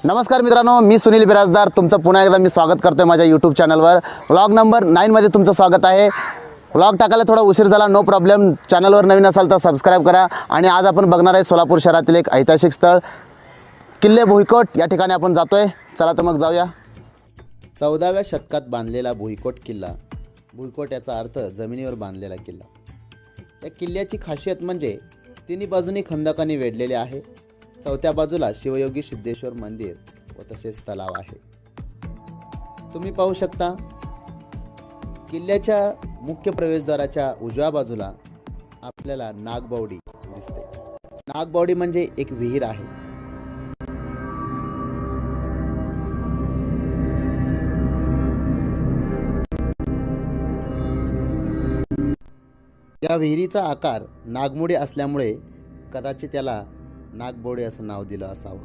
नमस्कार मित्रांनो, मी सुनील बिराजदार तुमचं पुन्हा एकदा स्वागत करतोय माझ्या यूट्यूब चॅनलवर। व्लॉग नंबर 9 मध्ये तुमचं स्वागत आहे। व्लॉग टाकायला थोडा उशीर झाला, नो प्रॉब्लेम। चॅनलवर नवीन असाल तर सबस्क्राइब करा। आणि आज आपण बघणार आहे सोलापूर शहरातील एक ऐतिहासिक स्थळ किल्ले भुईकोट। या ठिकाणी आपण जातोय, चला तर मग जाऊया। 14व्या शतकात बांधलेला भुईकोट किल्ला। भुईकोट याचा अर्थ जमिनीवर बांधलेला किल्ला। या किल्ल्याची खासियत म्हणजे तिन्ही बाजूनी खंदकांनी वेढलेले आहे। चौथ्या बाजूला शिवयोगी सिद्धेश्वर मंदिर व तसेच तलाव आहे। तुम्ही पाहू शकता किल्ल्याच्या मुख्य प्रवेशद्वाराच्या उजव्या बाजूला आपल्याला नागबावडी दिसते। नागबावडी म्हणजे एक विहीर आहे। या विहिरीचा आकार नागमोडी असल्यामुळे कदाचित त्याला नागबावडी असं नाव दिलं असावं।